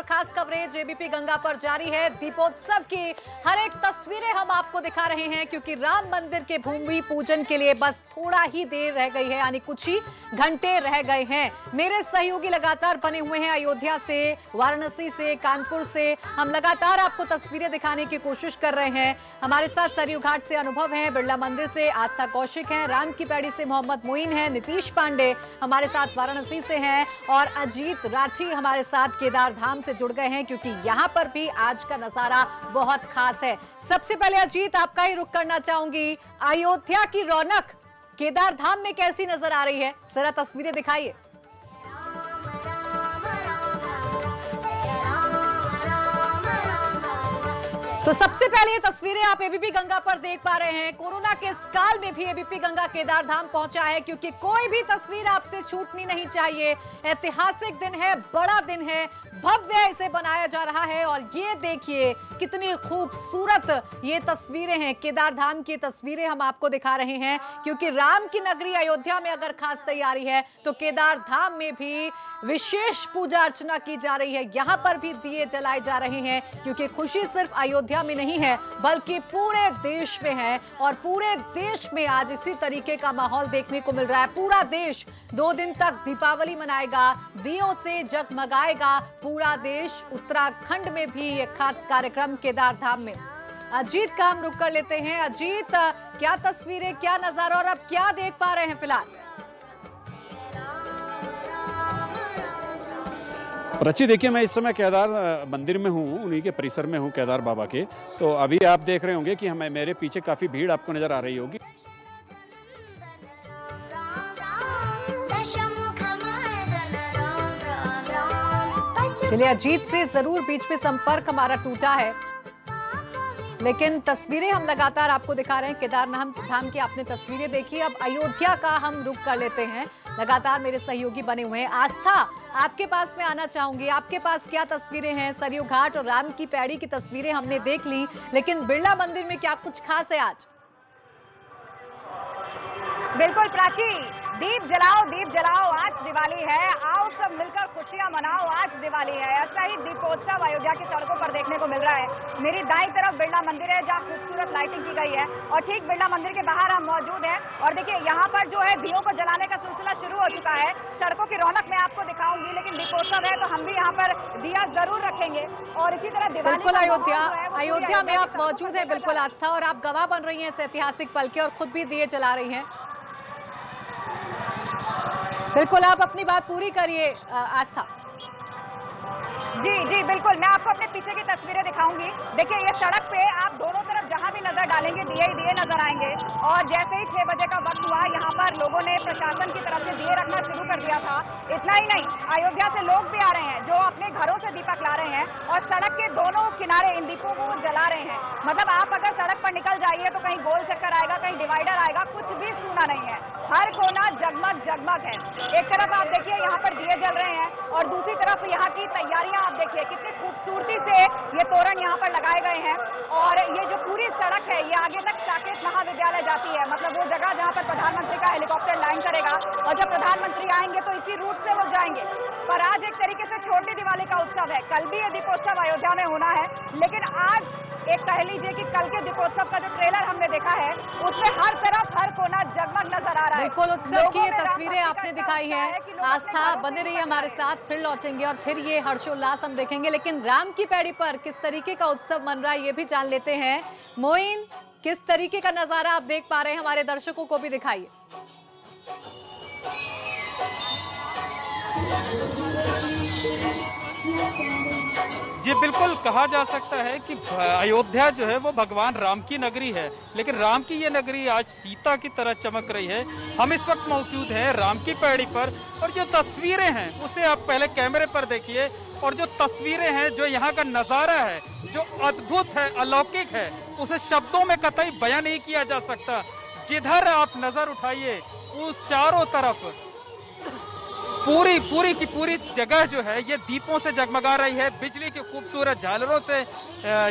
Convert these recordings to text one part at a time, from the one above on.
खास coverage ABP Ganga पर जारी है। दीपोत्सव की हर एक तस्वीरें हम आपको दिखा रहे हैं क्योंकि राम मंदिर के भूमि पूजन के लिए बस थोड़ा ही देर रह गई है, यानी कुछ ही घंटे रह गए हैं। मेरे सहयोगी लगातार बने हुए हैं अयोध्या से, वाराणसी से, कानपुर से। हम लगातार आपको तस्वीरें दिखाने की कोशिश कर रहे हैं। हमारे साथ सरयू घाट से अनुभव है, बिरला मंदिर से आस्था कौशिक हैं, राम की पैड़ी से मोहम्मद मोइन है, नीतीश पांडे हमारे साथ वाराणसी से हैं और अजीत राठी हमारे साथ केदार धाम से जुड़ गए हैं क्योंकि यहाँ पर भी आज का नजारा बहुत खास है। सबसे पहले अजीत, आपका ही रुख करना चाहूंगी, अयोध्या की रौनक केदार धाम में कैसी नजर आ रही है, जरा तस्वीरें दिखाइए। तो सबसे पहले ये तस्वीरें आप एबीपी गंगा पर देख पा रहे हैं। कोरोना के इस काल में भी एबीपी गंगा केदार धाम पहुंचा है क्योंकि कोई भी तस्वीर आपसे छूटनी नहीं चाहिए। ऐतिहासिक दिन है, बड़ा दिन है, भव्य इसे बनाया जा रहा है और ये देखिए कितनी खूबसूरत ये तस्वीरें हैं। केदार धाम की तस्वीरें हम आपको दिखा रहे हैं क्योंकि राम की नगरी अयोध्या में अगर खास तैयारी है तो केदार धाम में भी विशेष पूजा अर्चना की जा रही है। यहाँ पर भी दिए जलाए जा रहे हैं क्योंकि खुशी सिर्फ अयोध्या में नहीं है बल्कि पूरे देश में है और पूरे देश में आज इसी तरीके का माहौल देखने को मिल रहा है। पूरा देश 2 दिन तक दीपावली मनाएगा, दियों से जगमगाएगा पूरा देश। उत्तराखंड में भी एक खास कार्यक्रम केदार धाम में। अजीत का हम रुक कर लेते हैं। अजीत, क्या तस्वीरें, क्या नजारा और अब क्या देख पा रहे हैं फिलहाल? रची, देखिए मैं इस समय केदार मंदिर में हूँ, उन्हीं के परिसर में हूँ, केदार बाबा के। तो अभी आप देख रहे होंगे कि हमें मेरे पीछे काफी भीड़ आपको नजर आ रही होगी। चलिए, अजीत से जरूर बीच में संपर्क हमारा टूटा है, लेकिन तस्वीरें हम लगातार आपको दिखा रहे हैं। केदार धाम की आपने तस्वीरें देखी, अब अयोध्या का हम रुख कर लेते हैं। लगातार मेरे सहयोगी बने हुए हैं। आस्था, आपके पास मैं आना चाहूंगी, आपके पास क्या तस्वीरें हैं? सरयू घाट और राम की पैड़ी की तस्वीरें हमने देख ली, लेकिन बिरला मंदिर में क्या कुछ खास है आज? बिल्कुल प्राची, दीप जलाओ, आज दिवाली है, आओ सब मिलकर खुशियां मनाओ, आज दिवाली है। ऐसा ही दीपोत्सव अयोध्या की सड़कों पर देखने को मिल रहा है। मेरी दाईं तरफ बिरला मंदिर है जहां खूबसूरत लाइटिंग की गई है और ठीक बिरला मंदिर के बाहर हम मौजूद हैं और देखिए यहाँ पर जो है दियों को जलाने का सिलसिला शुरू हो चुका है। सड़कों की रौनक मैं आपको दिखाऊंगी, लेकिन दीपोत्सव है तो हम भी यहाँ पर दिया जरूर रखेंगे और इसी तरह बिल्कुल अयोध्या में आप मौजूद है। बिल्कुल आस्था, और आप गवाह बन रही है इस ऐतिहासिक पल के और खुद भी दिए जला रही है। बिल्कुल, आप अपनी बात पूरी करिए आस्था। जी बिल्कुल, मैं आपको अपने पीछे की तस्वीरें दिखाऊंगी। देखिए ये सड़क पे आप दोनों तरफ जहां भी नजर डालेंगे दिए ही दिए नजर आएंगे और जैसे ही 6 बजे का वक्त हुआ यहाँ पर लोगों ने प्रशासन की तरफ से दिए रखना शुरू कर दिया था। इतना ही नहीं, अयोध्या से लोग भी आ रहे हैं जो अपने घरों से दीपक ला रहे हैं और सड़क के दोनों किनारे इन दीपों को जला रहे हैं। मतलब आप अगर सड़क पर निकल जाइए तो कहीं गोल चक्कर आएगा, कहीं डिवाइडर आएगा, कुछ भी सूना नहीं है, हर कोना जगमग है। एक तरफ आप देखिए यहाँ पर दिए जल रहे हैं और दूसरी तरफ यहाँ की तैयारियां आप देखिए कितनी खूबसूरती से ये तोरण यहाँ पर लगाए गए हैं और ये जो पूरी सड़क है ये आगे तक साकेत महाविद्यालय जाती है। मतलब वो जगह जहाँ पर प्रधानमंत्री का हेलीकॉप्टर लैंड करेगा और जब प्रधानमंत्री आएंगे तो इसी रूट से वो जाएंगे। पर आज एक तरीके से छोटी दिवाली का उत्सव है। कल भी ये दीपोत्सव अयोध्या में होना है, लेकिन आज एक कह लीजिए कि कल के दीपोत्सव का जो ट्रेलर हमने देखा है उसमें हर तरफ हर कोना जगमग नजर आ रहा है। बिल्कुल, उत्सव की ये तस्वीरें आपने दिखाई है। आस्था, बने रही हमारे साथ, फिर लौटेंगे और फिर ये हर्षोल्लास हम देखेंगे। लेकिन राम की पैड़ी पर किस तरीके का उत्सव मन रहा है ये भी जान लेते हैं। मोइन, किस तरीके का नजारा आप देख पा रहे हैं, हमारे दर्शकों को भी दिखाइए। जी बिल्कुल, कहा जा सकता है कि अयोध्या जो है वो भगवान राम की नगरी है, लेकिन राम की ये नगरी आज सीता की तरह चमक रही है। हम इस वक्त मौजूद हैं राम की पैड़ी पर और जो तस्वीरें हैं उसे आप पहले कैमरे पर देखिए और जो तस्वीरें हैं, जो यहाँ का नज़ारा है जो अद्भुत है, अलौकिक है, उसे शब्दों में कतई बयां नहीं किया जा सकता। जिधर आप नजर उठाइए उस चारों तरफ पूरी की पूरी जगह जो है ये दीपों से जगमगा रही है, बिजली की खूबसूरत झालरों से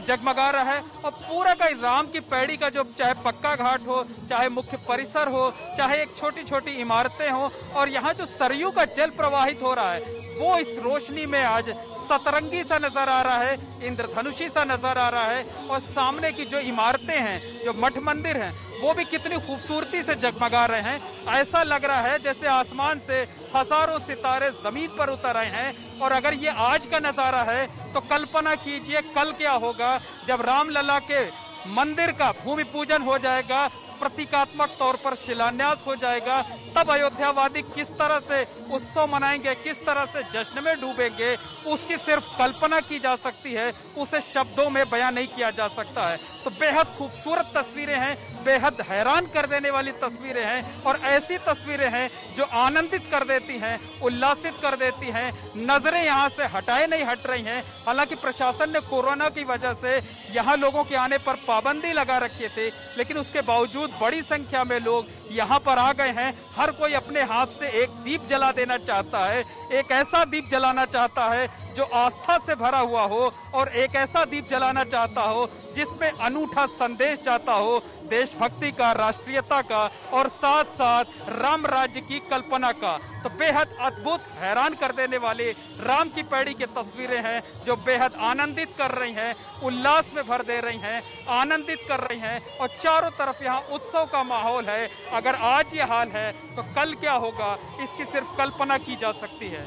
जगमगा रहा है और पूरा का राम की पैड़ी का जो चाहे पक्का घाट हो, चाहे मुख्य परिसर हो, चाहे एक छोटी छोटी इमारतें हो और यहाँ जो सरयू का जल प्रवाहित हो रहा है वो इस रोशनी में आज सतरंगी सा नजर आ रहा है, इंद्रधनुषी सा नजर आ रहा है। और सामने की जो इमारतें हैं, जो मठ मंदिर हैं, वो भी कितनी खूबसूरती से जगमगा रहे हैं। ऐसा लग रहा है जैसे आसमान से हजारों सितारे जमीन पर उतर आए हैं। और अगर ये आज का नजारा है तो कल्पना कीजिए कल क्या होगा, जब रामलला के मंदिर का भूमि पूजन हो जाएगा, प्रतीकात्मक तौर पर शिलान्यास हो जाएगा, तब अयोध्यावादी किस तरह से उत्सव मनाएंगे, किस तरह से जश्न में डूबेंगे, उसकी सिर्फ कल्पना की जा सकती है, उसे शब्दों में बयां नहीं किया जा सकता है। तो बेहद खूबसूरत तस्वीरें हैं, बेहद हैरान कर देने वाली तस्वीरें हैं, और ऐसी तस्वीरें हैं जो आनंदित कर देती हैं, उल्लासित कर देती हैं। नजरें यहाँ से हटाए नहीं हट रही हैं। हालांकि प्रशासन ने कोरोना की वजह से यहाँ लोगों के आने पर पाबंदी लगा रखी थी, लेकिन उसके बावजूद बड़ी संख्या में लोग यहाँ पर आ गए हैं। हर कोई अपने हाथ से एक दीप जला देना चाहता है, एक ऐसा दीप जलाना चाहता है जो आस्था से भरा हुआ हो, और एक ऐसा दीप जलाना चाहता हो जिसमें अनूठा संदेश जाता हो, देशभक्ति का, राष्ट्रीयता का, और साथ साथ राम राज्य की कल्पना का। तो बेहद अद्भुत, हैरान कर देने वाली राम की पैड़ी की तस्वीरें हैं जो बेहद आनंदित कर रही हैं, उल्लास में भर दे रही हैं, आनंदित कर रही हैं। और चारों तरफ यहाँ उत्सव का माहौल है। अगर आज ये हाल है तो कल क्या होगा, इसकी सिर्फ कल्पना की जा सकती है।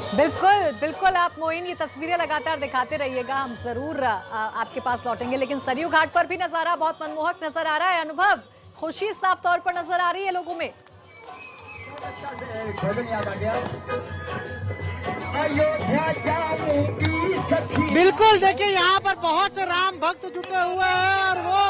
बिल्कुल बिल्कुल, आप मोइन ये तस्वीरें लगातार दिखाते रहिएगा, हम जरूर आपके पास लौटेंगे। लेकिन सरयू घाट पर भी नजारा बहुत मनमोहक नजर आ रहा है। अनुभव, खुशी साफ तौर पर नजर आ रही है लोगों में। बिल्कुल, देखिए यहाँ पर बहुत से राम भक्त जुटे हुए हैं और वो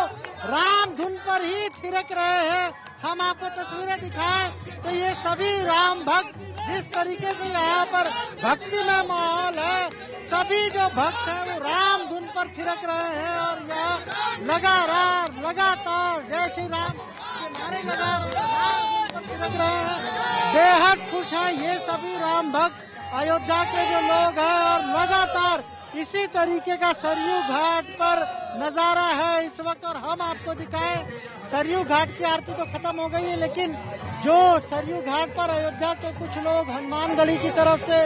राम धुन पर ही थिरक रहे हैं। हम आपको तस्वीरें दिखाएं तो ये सभी राम भक्त जिस तरीके से यहाँ पर भक्ति में माहौल है, सभी जो भक्त हैं वो राम धुन पर थिरक रहे हैं और यहाँ लगातार जय श्री राम के नारे लगातार थिरक रहे हैं। बेहद खुश हैं ये सभी राम भक्त, अयोध्या के जो लोग हैं, और लगातार इसी तरीके का सरयू घाट पर नजारा है इस वक्त। और हम आपको दिखाएं, सरयू घाट की आरती तो खत्म हो गई है, लेकिन जो सरयू घाट पर अयोध्या के कुछ लोग हनुमानगढ़ी की तरफ से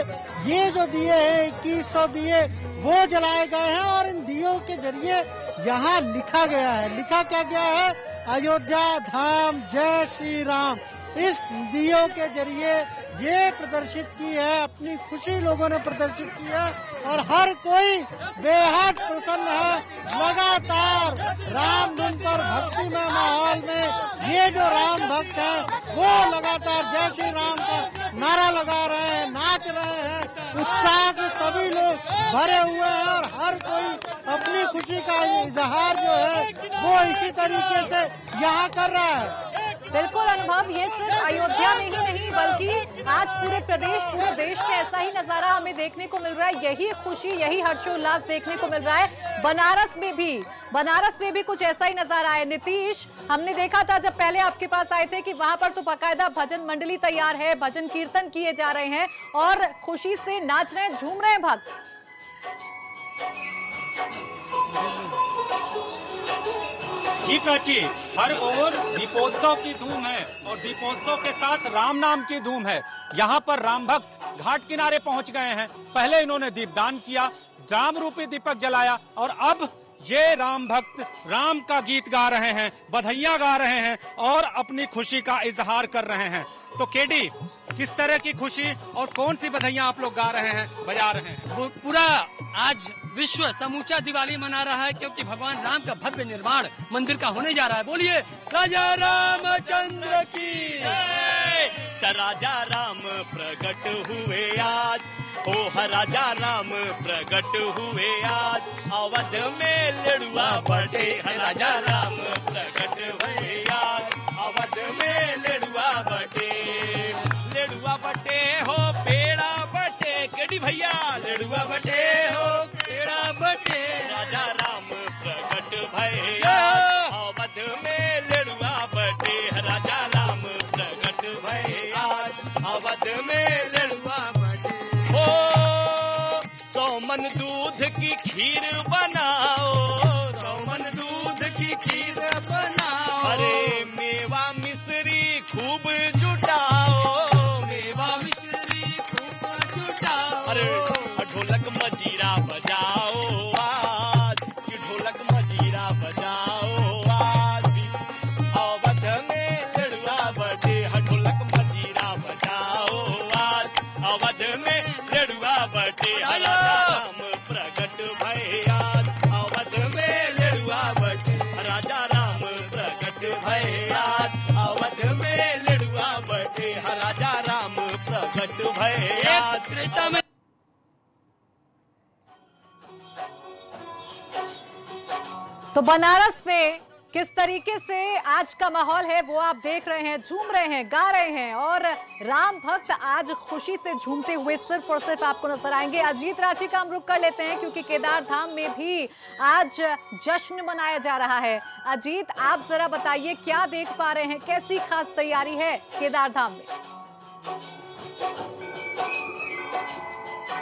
ये जो दिए हैं 2100 दिए वो जलाए गए हैं, और इन दियों के जरिए यहाँ लिखा गया है। लिखा क्या गया है? अयोध्या धाम जय श्री राम। इस दियों के जरिए ये प्रदर्शित की है, अपनी खुशी लोगों ने प्रदर्शित की है, और हर कोई बेहद प्रसन्न है। लगातार राम धुन पर भक्ति में माहौल में ये जो राम भक्त हैं वो लगातार जय श्री राम का नारा लगा रहे हैं, नाच रहे हैं, उत्साह से सभी लोग भरे हुए हैं, और हर कोई अपनी खुशी का इजहार जो है वो इसी तरीके से यहाँ कर रहा है। बिल्कुल अनुभव, ये सिर्फ अयोध्या में ही नहीं बल्कि आज पूरे प्रदेश, पूरे देश में ऐसा ही नजारा हमें देखने को मिल रहा है। यही खुशी, यही हर्षोल्लास देखने को मिल रहा है। बनारस में भी कुछ ऐसा ही नजारा है। नीतीश, हमने देखा था जब पहले आपके पास आए थे कि वहां पर तो बाकायदा भजन मंडली तैयार है, भजन कीर्तन किए जा रहे हैं और खुशी से नाच रहे हैं, झूम रहे हैं भक्त। जी प्राची, हर ओर दीपोत्सव की धूम है और दीपोत्सव के साथ राम नाम की धूम है। यहाँ पर राम भक्त घाट किनारे पहुँच गए हैं। पहले इन्होंने दीपदान किया, राम रूपी दीपक जलाया, और अब ये राम भक्त राम का गीत गा रहे हैं, बधाइयाँ गा रहे हैं और अपनी खुशी का इजहार कर रहे हैं। तो केडी, किस तरह की खुशी और कौन सी बधाइयाँ आप लोग गा रहे हैं, बजा रहे हैं? पूरा आज विश्व समूचा दिवाली मना रहा है, क्योंकि भगवान राम का भव्य निर्माण मंदिर का होने जा रहा है। बोलिए राजा रामचंद्र की जय। राजा राम प्रकट हुए आज, ओ राजा राम प्रकट हुए आज, अवध में लड़ुआ बटे। राजा राम प्रकट हुए आज, अवध में लड़ुआ बटे। लड़ुआ बटे हो पेड़ा बटे, केडी भैया लड़ुआ बटे हो पेड़ा बटे। राजा राम प्रकट भये अवध में लड़ुआ बटे। राजा राम प्रकट भये आज, अवध में लड़ुआ बटे। हो 100 मन दूध की खीर बनाओ, 100 मन दूध की खीर बनाओ। अरे मेवा मिश्री खूब जुटाओ, मेवा मिश्री खूब जुटाओ। अरे ढोलक मजीरा बजाओ आज, कि ढोलक मजीरा बजाओ आज भी अवध में लड़ुआ बटे, ढोलक मजीरा बजाओ आज अवध में लड़ुआ बटे, राजा राम प्रकट भय आज अवध में लड़ुआ बटे, राजा राम प्रकट भय आज अवध में लड़ुआ बटे, राजा राम प्रकट भय आज। तो बनारस में किस तरीके से आज का माहौल है वो आप देख रहे हैं, झूम रहे हैं, गा रहे हैं और राम भक्त आज खुशी से झूमते हुए सिर्फ और सिर्फ आपको नजर आएंगे। अजीत राठी का हम रुख कर लेते हैं क्योंकि केदार धाम में भी आज जश्न मनाया जा रहा है। अजीत, आप जरा बताइए क्या देख पा रहे हैं, कैसी खास तैयारी है केदार धाम में?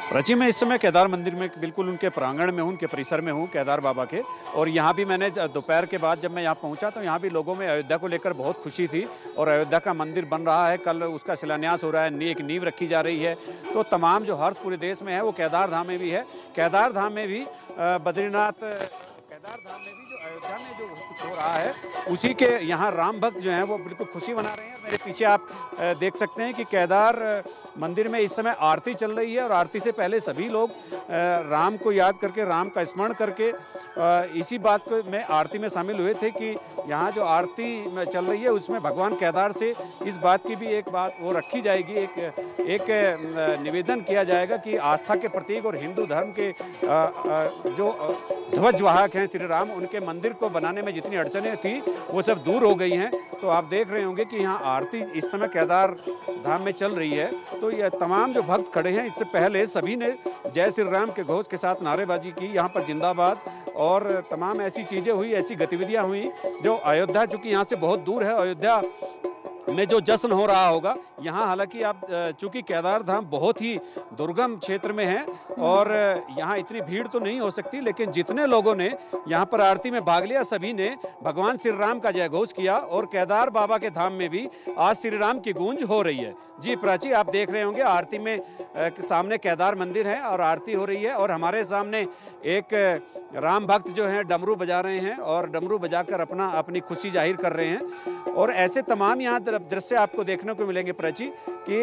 प्राची, मैं इस समय केदार मंदिर में बिल्कुल उनके प्रांगण में हूँ, उनके परिसर में हूँ, केदार बाबा के। और यहाँ भी मैंने दोपहर के बाद जब मैं यहाँ पहुँचा तो यहाँ भी लोगों में अयोध्या को लेकर बहुत खुशी थी और अयोध्या का मंदिर बन रहा है, कल उसका शिलान्यास हो रहा है, एक नींव रखी जा रही है। तो तमाम जो हर्ष पूरे देश में है वो केदार धाम में भी है। केदार धाम में भी बद्रीनाथ, केदार धाम में भी जो अयोध्या में जो कुछ हो रहा है उसी के यहाँ राम भक्त जो हैं वो बिल्कुल खुशी मना रहे हैं। मेरे पीछे आप देख सकते हैं कि केदार मंदिर में इस समय आरती चल रही है और आरती से पहले सभी लोग राम को याद करके, राम का स्मरण करके इसी बात को में आरती में शामिल हुए थे कि यहाँ जो आरती चल रही है उसमें भगवान केदार से इस बात की भी एक बात वो रखी जाएगी, एक निवेदन किया जाएगा कि आस्था के प्रतीक और हिंदू धर्म के जो ध्वजवाहक हैं श्री राम, उनके मंदिर को बनाने में जितनी अड़चनें थी वो सब दूर हो गई हैं। तो आप देख रहे होंगे कि यहाँ आरती इस समय केदार धाम में चल रही है। तो ये तमाम जो भक्त खड़े हैं, इससे पहले सभी ने जय श्री राम के घोष के साथ नारेबाजी की, यहाँ पर जिंदाबाद और तमाम ऐसी चीज़ें हुई, ऐसी गतिविधियाँ हुई जो अयोध्या, चूँकि यहाँ से बहुत दूर है, अयोध्या में जो जश्न हो रहा होगा यहाँ, हालांकि आप चूंकि केदार धाम बहुत ही दुर्गम क्षेत्र में है और यहाँ इतनी भीड़ तो नहीं हो सकती, लेकिन जितने लोगों ने यहाँ पर आरती में भाग लिया सभी ने भगवान श्री राम का जय घोष किया और केदार बाबा के धाम में भी आज श्री राम की गूंज हो रही है। जी प्राची, आप देख रहे होंगे आरती में सामने केदार मंदिर है और आरती हो रही है और हमारे सामने एक राम भक्त जो हैं डमरू बजा रहे हैं और डमरू बजाकर अपनी खुशी जाहिर कर रहे हैं। और ऐसे तमाम यहाँ दृश्य आपको देखने को मिलेंगे प्राची कि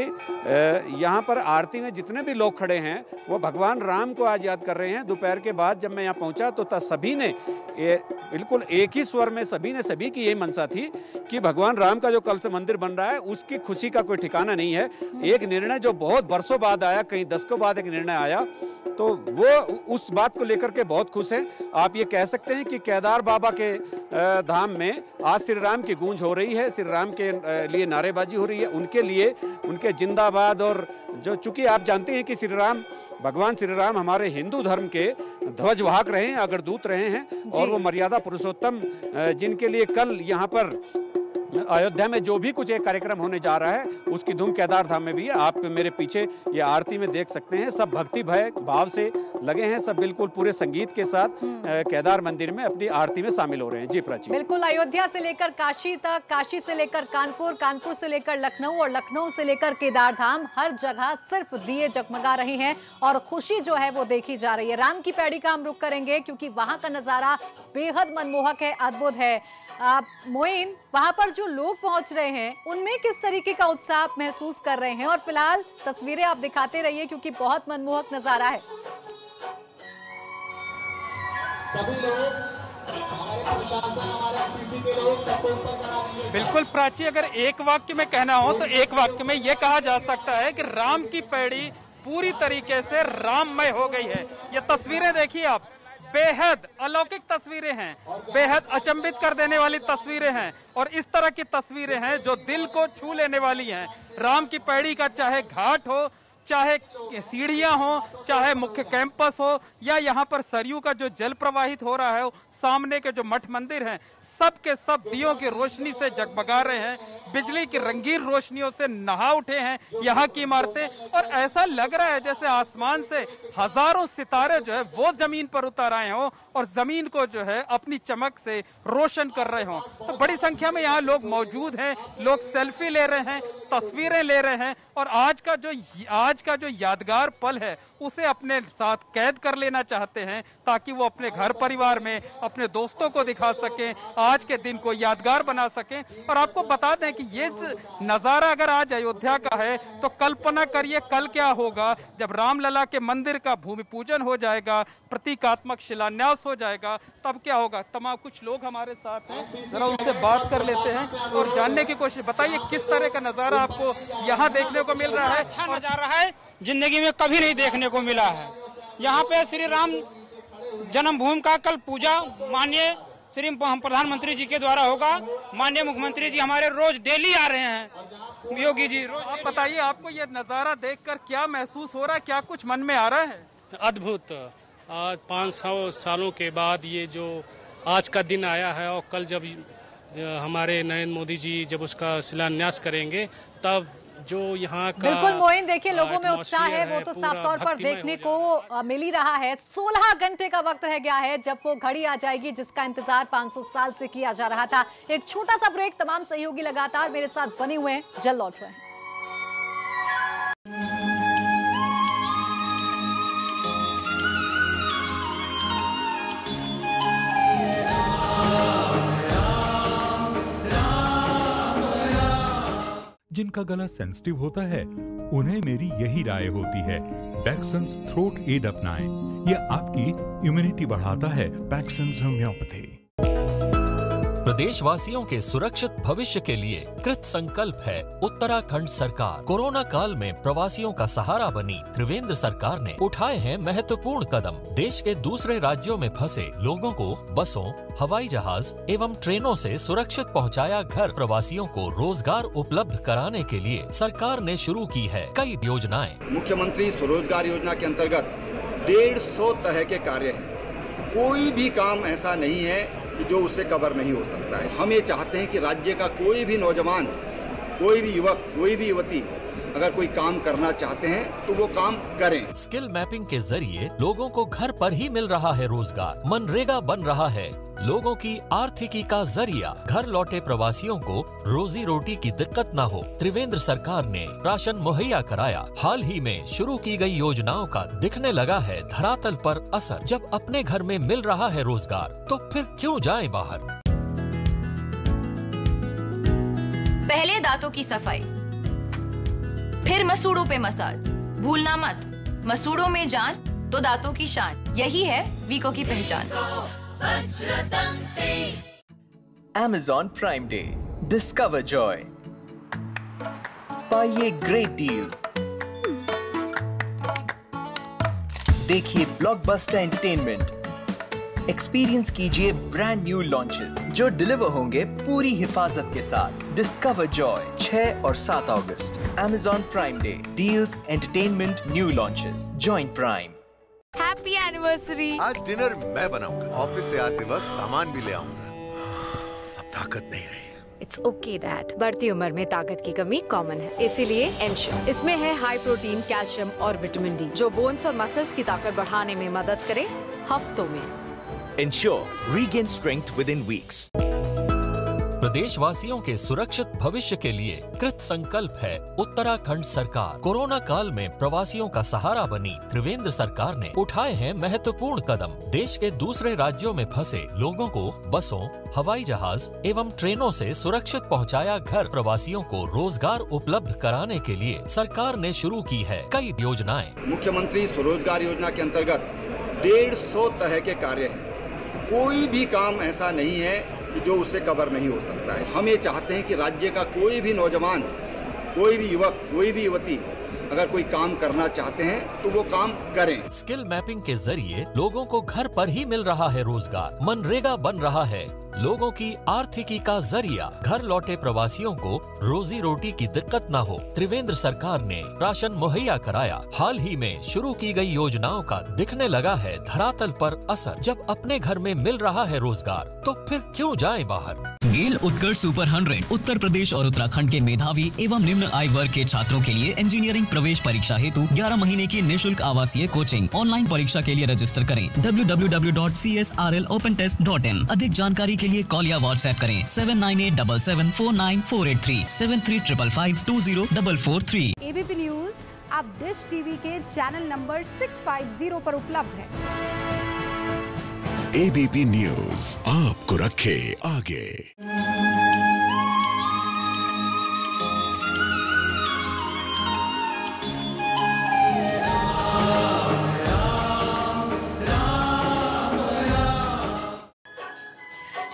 यहाँ पर आरती में जितने भी लोग खड़े हैं वो भगवान राम को आज याद कर रहे हैं। दोपहर के बाद जब मैं यहाँ पहुँचा तो सभी ने बिल्कुल एक ही स्वर में सभी की यही मंशा थी कि भगवान राम का जो कल से मंदिर बन रहा है उसकी खुशी का कोई ठिकाना नहीं है। एक निर्णय जो बहुत वर्षों बाद आया, कई दशकों बाद एक निर्णय आया, तो वो उस बात को लेकर के बहुत खुश हैं। आप ये कह सकते हैं कि केदार बाबा के धाम में आज श्री राम की गूंज हो रही है, श्री राम के लिए नारेबाजी हो रही है, उनके लिए उनके जिंदाबाद। और जो चूंकि आप जानते हैं कि श्री राम, भगवान श्री राम हमारे हिंदू धर्म के ध्वजवाहक रहे हैं, अग्रदूत रहे हैं और वो मर्यादा पुरुषोत्तम जिनके लिए कल यहाँ पर अयोध्या में जो भी कुछ एक कार्यक्रम होने जा रहा है उसकी धूम केदार धाम में भी है। आप मेरे पीछे ये आरती में देख सकते हैं, सब भक्ति भाव से लगे हैं, सब बिल्कुल पूरे संगीत के साथ केदार मंदिर में अपनी आरती में शामिल हो रहे हैं। जी प्राची, बिल्कुल अयोध्या से लेकर काशी तक, काशी से लेकर कानपुर, कानपुर से लेकर लखनऊ और लखनऊ से लेकर केदार धाम, हर जगह सिर्फ दिए जगमगा रहे हैं और खुशी जो है वो देखी जा रही है। राम की पैड़ी का हम रुख करेंगे क्योंकि वहां का नजारा बेहद मनमोहक है, अद्भुत है। मोइन, वहां पर जो लोग पहुंच रहे हैं उनमें किस तरीके का उत्साह आप महसूस कर रहे हैं? और फिलहाल तस्वीरें आप दिखाते रहिए क्योंकि बहुत मनमोहक नजारा है। सभी लोग, हमारे प्रशासन, हमारे पीपी के लोग बिल्कुल प्राची, अगर एक वाक्य में कहना हो तो एक वाक्य में ये कहा जा सकता है कि राम की पैड़ी पूरी तरीके से राममय हो गई है। ये तस्वीरें देखिए आप, बेहद अलौकिक तस्वीरें हैं, बेहद अचंभित कर देने वाली तस्वीरें हैं और इस तरह की तस्वीरें हैं जो दिल को छू लेने वाली हैं। राम की पैड़ी का चाहे घाट हो, चाहे सीढ़ियां हो, चाहे मुख्य कैंपस हो या यहाँ पर सरयू का जो जल प्रवाहित हो रहा है, सामने के जो मठ मंदिर हैं, सब के सब दियों की रोशनी से जगमगा रहे हैं, बिजली की रंगीन रोशनियों से नहा उठे हैं यहाँ की इमारतें। और ऐसा लग रहा है जैसे आसमान से हजारों सितारे जो है वो जमीन पर उतर आए हों और जमीन को जो है अपनी चमक से रोशन कर रहे हों। तो बड़ी संख्या में यहाँ लोग मौजूद हैं, लोग सेल्फी ले रहे हैं, तस्वीरें ले रहे हैं और आज का जो यादगार पल है उसे अपने साथ कैद कर लेना चाहते हैं ताकि वो अपने घर परिवार में अपने दोस्तों को दिखा सकें, आज के दिन को यादगार बना सकें। और आपको बता दें कि ये नजारा अगर आज अयोध्या का है तो कल्पना करिए कल क्या होगा जब रामलला के मंदिर का भूमि पूजन हो जाएगा, प्रतीकात्मक शिलान्यास हो जाएगा, तब क्या होगा। तमाम कुछ लोग हमारे साथ हैं, जरा उनसे बात कर लेते हैं और जानने की कोशिश। बताइए किस तरह का नजारा आपको यहाँ देखने को मिल रहा है। अच्छा नजारा है, जिंदगी में कभी नहीं देखने को मिला है। यहाँ पे श्री राम जन्मभूमि का कल पूजा माननीय श्री प्रधानमंत्री जी के द्वारा होगा। माननीय मुख्यमंत्री जी हमारे रोज डेली आ रहे हैं, योगी जी रोज। आप बताइए आपको ये नजारा देखकर क्या महसूस हो रहा है, क्या कुछ मन में आ रहा है। अद्भुत, आज 500 सालों के बाद ये जो आज का दिन आया है और कल जब हमारे नरेंद्र मोदी जी जब उसका शिलान्यास करेंगे तब जो यहाँ का बिल्कुल मोइन, देखिए लोगों में उत्साह है वो तो साफ तौर पर देखने को मिल ही रहा है। 16 घंटे का वक्त रह गया है जब वो घड़ी आ जाएगी जिसका इंतजार 500 साल से किया जा रहा था। एक छोटा सा ब्रेक, तमाम सहयोगी लगातार मेरे साथ बने हुए हैं, जल्द लौट रहे हैं। जिनका गला सेंसिटिव होता है उन्हें मेरी यही राय होती है, पैक्संस थ्रोट एड अपनाएं। यह आपकी इम्यूनिटी बढ़ाता है। पैक्संस होम्योपैथी। प्रदेशवासियों के सुरक्षित भविष्य के लिए कृत संकल्प है उत्तराखंड सरकार। कोरोना काल में प्रवासियों का सहारा बनी त्रिवेंद्र सरकार ने उठाए हैं महत्वपूर्ण कदम। देश के दूसरे राज्यों में फंसे लोगों को बसों, हवाई जहाज एवं ट्रेनों से सुरक्षित पहुंचाया घर। प्रवासियों को रोजगार उपलब्ध कराने के लिए सरकार ने शुरू की है कई योजनाएं। मुख्यमंत्री स्वरोजगार योजना के अंतर्गत 150 तरह के कार्य हैं। कोई भी काम ऐसा नहीं है कि जो उससे कवर नहीं हो सकता है। हम ये चाहते हैं कि राज्य का कोई भी नौजवान, कोई भी युवक, कोई भी युवती अगर कोई काम करना चाहते हैं तो वो काम करें। स्किल मैपिंग के जरिए लोगों को घर पर ही मिल रहा है रोजगार। मनरेगा बन रहा है लोगों की आर्थिकी का जरिया। घर लौटे प्रवासियों को रोजी रोटी की दिक्कत न हो, त्रिवेंद्र सरकार ने राशन मुहैया कराया। हाल ही में शुरू की गई योजनाओं का दिखने लगा है धरातल पर असर। जब अपने घर में मिल रहा है रोजगार तो फिर क्यों जाएं बाहर। पहले दांतों की सफाई, फिर मसूड़ों पे मसाज। भूलना मत, मसूड़ों में जान तो दांतों की शान। यही है वीको की पहचान। Amazon Prime Day. Discover joy. पाइए great deals. देखिए ब्लॉकबस्टर एंटरटेनमेंट। एक्सपीरियंस कीजिए ब्रांड न्यू लॉन्चेस जो डिलीवर होंगे पूरी हिफाजत के साथ। डिस्कवर जॉय 6 और 7 अगस्त। Amazon Prime Day. Deals, entertainment, new launches. Join Prime. Happy anniversary. आज डिनर मैं बनाऊंगा। ऑफिस से आते वक्त सामान भी ले आऊंगा। अब ताकत नहीं रही। इट्स ओके डैड, बढ़ती उम्र में ताकत की कमी कॉमन है, इसीलिए एंश्योर। इसमें है हाई प्रोटीन, कैल्शियम और विटामिन डी जो बोन्स और मसल्स की ताकत बढ़ाने में मदद करे हफ्तों में। Ensure regain strength within weeks. प्रदेशवासियों के सुरक्षित भविष्य के लिए कृत संकल्प है उत्तराखंड सरकार। कोरोना काल में प्रवासियों का सहारा बनी त्रिवेंद्र सरकार ने उठाए हैं महत्वपूर्ण कदम। देश के दूसरे राज्यों में फंसे लोगों को बसों, हवाई जहाज एवं ट्रेनों से सुरक्षित पहुंचाया घर। प्रवासियों को रोजगार उपलब्ध कराने के लिए सरकार ने शुरू की है कई योजनाएं। मुख्यमंत्री स्वरोजगार योजना के अंतर्गत 150 तरह के कार्य हैं। कोई भी काम ऐसा नहीं है कि जो उससे कवर नहीं हो सकता है। हम ये चाहते हैं कि राज्य का कोई भी नौजवान, कोई भी युवक, कोई भी युवती अगर कोई काम करना चाहते हैं तो वो काम करें। स्किल मैपिंग के जरिए लोगों को घर पर ही मिल रहा है रोजगार। मनरेगा बन रहा है लोगों की आर्थिकी का जरिया। घर लौटे प्रवासियों को रोजी रोटी की दिक्कत न हो, त्रिवेंद्र सरकार ने राशन मुहैया कराया। हाल ही में शुरू की गई योजनाओं का दिखने लगा है धरातल पर असर। जब अपने घर में मिल रहा है रोजगार तो फिर क्यों जाएं बाहर। गेल उत्कर्ष सुपर 100 उत्तर प्रदेश और उत्तराखंड के मेधावी एवं निम्न आय वर्ग के छात्रों के लिए इंजीनियरिंग प्रवेश परीक्षा हेतु 11 महीने की निःशुल्क आवासीय कोचिंग। ऑनलाइन परीक्षा के लिए रजिस्टर करें www.csrlopentest.in। अधिक जानकारी के लिए कॉल या व्हाट्सएप करें 7987749483 7355520443। एबीपी न्यूज अब डिश टीवी के चैनल नंबर 650 पर उपलब्ध है। एबीपी न्यूज आपको रखे आगे।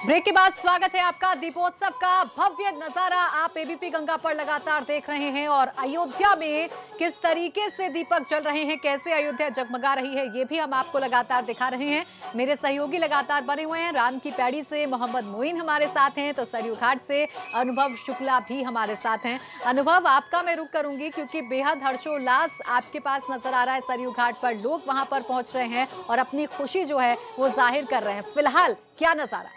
ब्रेक के बाद स्वागत है आपका। दीपोत्सव का भव्य नजारा आप एबीपी गंगा पर लगातार देख रहे हैं और अयोध्या में किस तरीके से दीपक जल रहे हैं, कैसे अयोध्या जगमगा रही है, ये भी हम आपको लगातार दिखा रहे हैं। मेरे सहयोगी लगातार बने हुए हैं। राम की पैड़ी से मोहम्मद मोइन हमारे साथ हैं, तो सरयू घाट से अनुभव शुक्ला भी हमारे साथ हैं। अनुभव, आपका मैं रुक करूंगी क्योंकि बेहद हर्षोल्लास आपके पास नजर आ रहा है सरयू घाट पर। लोग वहां पर पहुंच रहे हैं और अपनी खुशी जो है वो जाहिर कर रहे हैं। फिलहाल क्या नजारा?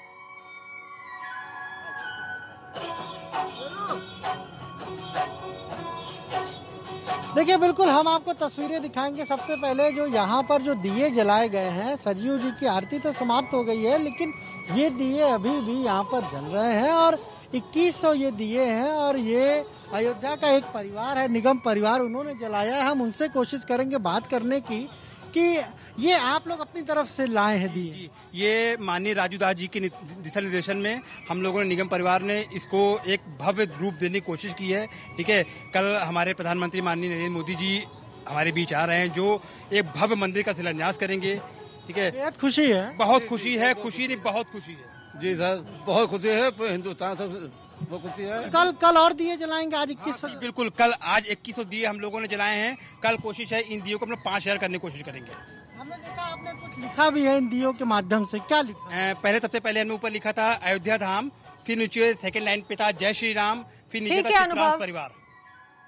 देखिए, बिल्कुल हम आपको तस्वीरें दिखाएंगे। सबसे पहले जो यहाँ पर जो दिए जलाए गए हैं, सरयू जी की आरती तो समाप्त हो गई है, लेकिन ये दिए अभी भी यहाँ पर जल रहे हैं और 2100 ये दिए हैं और ये अयोध्या का एक परिवार है, निगम परिवार, उन्होंने जलाया है। हम उनसे कोशिश करेंगे बात करने की कि ये आप लोग अपनी तरफ से लाए हैं दिए। ये माननीय राजू दास जी के दिशा निर्देशन में हम लोगों ने, निगम परिवार ने इसको एक भव्य रूप देने की कोशिश की है। ठीक है, कल हमारे प्रधानमंत्री माननीय नरेंद्र मोदी जी हमारे बीच आ रहे हैं, जो एक भव्य मंदिर का शिलान्यास करेंगे। ठीक है, बहुत खुशी है, बहुत खुशी है, खुशी नहीं बहुत खुशी है जी सर, बहुत खुशी है। हिंदुस्तान सब बहुत खुशी है। कल और दिए जलाएंगे आज 2100? बिल्कुल, कल आज 2100 दिए हम लोगों ने जलाए हैं। कल कोशिश है इन दियों को अपने 5000 करने की कोशिश करेंगे। हमने देखा आपने कुछ लिखा भी है इन दियों के माध्यम से, क्या लिखा? पहले सबसे पहले हमने ऊपर लिखा था अयोध्या धाम, फिर नीचे सेकंड लाइन पे था जय श्री राम, फिर नीचे था चित्रांश परिवार।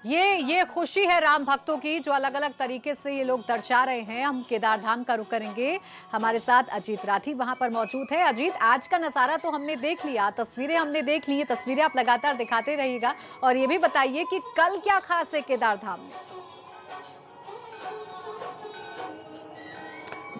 ये खुशी है राम भक्तों की जो अलग अलग तरीके से ये लोग दर्शा रहे हैं। हम केदार धाम का रुख करेंगे। हमारे साथ अजीत राठी वहां पर मौजूद है। अजीत, आज का नजारा तो हमने देख लिया, तस्वीरें हमने देख ली, तस्वीरें आप लगातार दिखाते रहिएगा और ये भी बताइए कि कल क्या खास है केदार धाम में?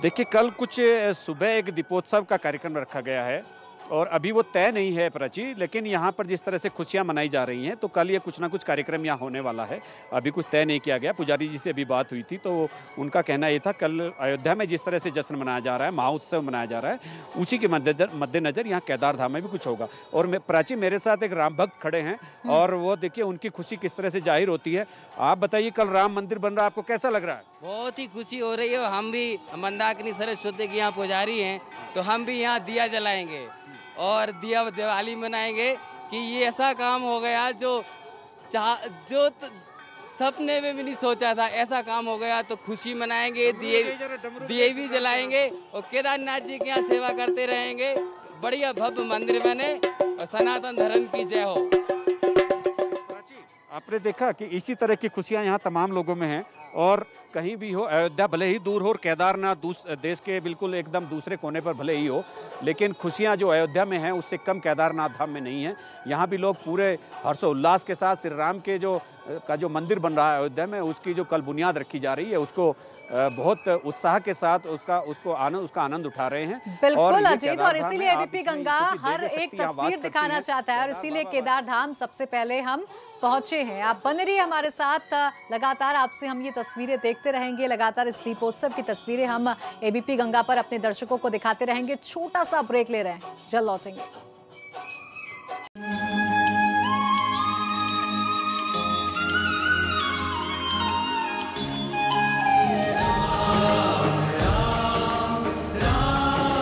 देखिए, कल कुछ सुबह एक दीपोत्सव का कार्यक्रम रखा गया है और अभी वो तय नहीं है प्राची, लेकिन यहाँ पर जिस तरह से खुशियाँ मनाई जा रही हैं तो कल ये कुछ ना कुछ कार्यक्रम यहाँ होने वाला है। अभी कुछ तय नहीं किया गया। पुजारी जी से अभी बात हुई थी तो उनका कहना ये था कल अयोध्या में जिस तरह से जश्न मनाया जा रहा है, महोत्सव मनाया जा रहा है, उसी के मद्देनजर यहाँ केदार धाम में भी कुछ होगा। और प्राची, मेरे साथ एक राम भक्त खड़े हैं और वो देखिए उनकी खुशी किस तरह से जाहिर होती है। आप बताइए, कल राम मंदिर बन रहा है, आपको कैसा लग रहा है? बहुत ही खुशी हो रही है। हम भी मंदाकिनी सरस्वती के यहाँ पुजारी हैं तो हम भी यहाँ दिया जलाएंगे और दिवाली मनाएंगे कि ये ऐसा काम हो गया जो सपने में भी नहीं सोचा था, ऐसा काम हो गया। तो खुशी मनाएंगे, दिए भी जलाएंगे और केदारनाथ जी के यहाँ सेवा करते रहेंगे। बढ़िया भव्य मंदिर बने और सनातन धर्म की जय हो। आपने देखा कि इसी तरह की खुशियां यहाँ तमाम लोगों में हैं और कहीं भी हो, अयोध्या भले ही दूर हो और केदारनाथ देश के बिल्कुल एकदम दूसरे कोने पर भले ही हो, लेकिन खुशियां जो अयोध्या में हैं उससे कम केदारनाथ धाम में नहीं है। यहाँ भी लोग पूरे हर्षोल्लास के साथ श्री राम के जो मंदिर बन रहा है अयोध्या में, उसकी जो कल बुनियाद रखी जा रही है उसको बहुत उत्साह के साथ उसका आनंद उठा रहे हैं। बिल्कुल अजीत, और इसीलिए एबीपी गंगा हर एक तस्वीर दिखाना चाहता है और इसीलिए केदार धाम सबसे पहले हम पहुंचे हैं। आप बने रहिए हमारे साथ, लगातार आपसे हम ये तस्वीरें देखते रहेंगे। लगातार इस दीपोत्सव की तस्वीरें हम एबीपी गंगा पर अपने दर्शकों को दिखाते रहेंगे। छोटा सा ब्रेक ले रहे हैं, जल्द लौटेंगे।